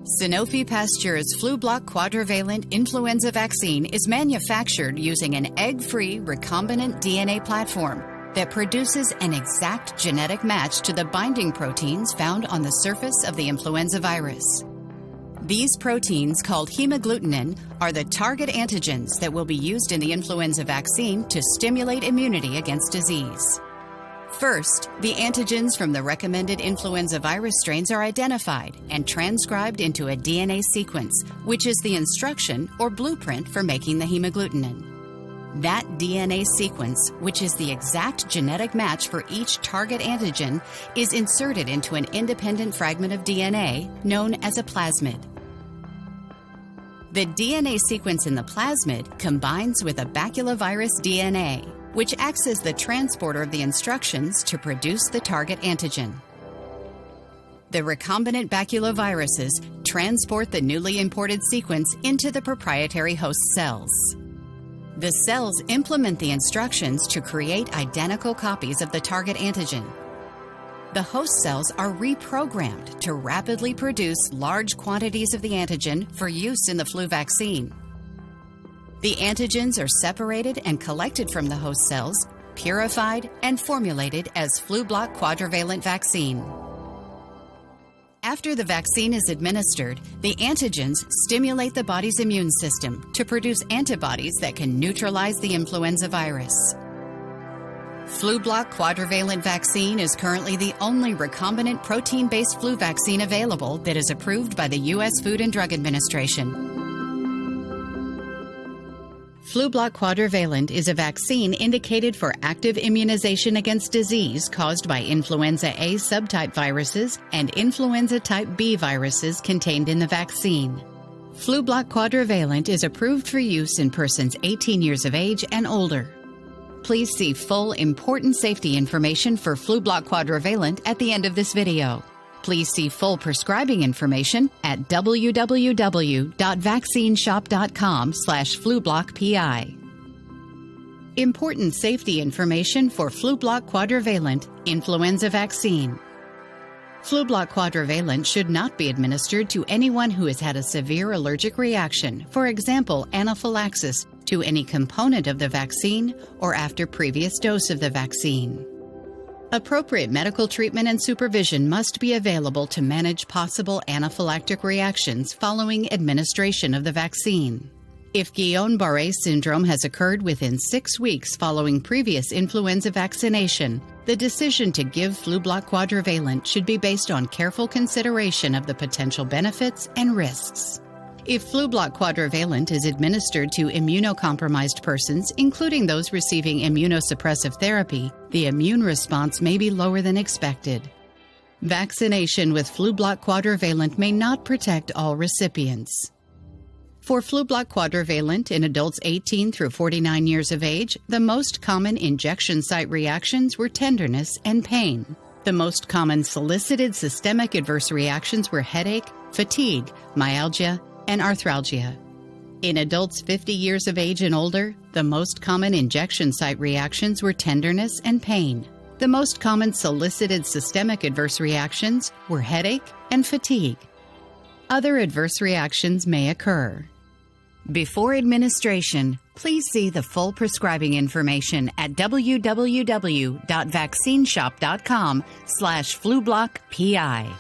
Sanofi Pasteur's Flublok Quadrivalent Influenza vaccine is manufactured using an egg-free recombinant DNA platform that produces an exact genetic match to the binding proteins found on the surface of the influenza virus. These proteins, called hemagglutinin, are the target antigens that will be used in the influenza vaccine to stimulate immunity against disease. First, the antigens from the recommended influenza virus strains are identified and transcribed into a DNA sequence, which is the instruction or blueprint for making the hemagglutinin. That DNA sequence, which is the exact genetic match for each target antigen, is inserted into an independent fragment of DNA known as a plasmid. The DNA sequence in the plasmid combines with a baculovirus DNA, which acts as the transporter of the instructions to produce the target antigen. The recombinant baculoviruses transport the newly imported sequence into the proprietary host cells. The cells implement the instructions to create identical copies of the target antigen. The host cells are reprogrammed to rapidly produce large quantities of the antigen for use in the flu vaccine. The antigens are separated and collected from the host cells, purified, and formulated as Flublok Quadrivalent vaccine. After the vaccine is administered, the antigens stimulate the body's immune system to produce antibodies that can neutralize the influenza virus. Flublok Quadrivalent vaccine is currently the only recombinant protein-based flu vaccine available that is approved by the U.S. Food and Drug Administration. Flublok Quadrivalent is a vaccine indicated for active immunization against disease caused by influenza A subtype viruses and influenza type B viruses contained in the vaccine. Flublok Quadrivalent is approved for use in persons 18 years of age and older. Please see full important safety information for Flublok Quadrivalent at the end of this video. Please see full prescribing information at www.vaccineshop.com/FlublokPI. Important safety information for Flublok Quadrivalent influenza vaccine. Flublok Quadrivalent should not be administered to anyone who has had a severe allergic reaction, for example, anaphylaxis, to any component of the vaccine or after previous dose of the vaccine. Appropriate medical treatment and supervision must be available to manage possible anaphylactic reactions following administration of the vaccine. If Guillain-Barré syndrome has occurred within 6 weeks following previous influenza vaccination, the decision to give Flublok Quadrivalent should be based on careful consideration of the potential benefits and risks. If Flublok Quadrivalent is administered to immunocompromised persons, including those receiving immunosuppressive therapy, the immune response may be lower than expected. Vaccination with Flublok Quadrivalent may not protect all recipients. For Flublok Quadrivalent in adults 18 through 49 years of age, the most common injection site reactions were tenderness and pain. The most common solicited systemic adverse reactions were headache, fatigue, myalgia, and arthralgia. In adults 50 years of age and older, the most common injection site reactions were tenderness and pain. The most common solicited systemic adverse reactions were headache and fatigue. Other adverse reactions may occur. Before administration, please see the full prescribing information at www.vaccineshop.com/FlublokPI.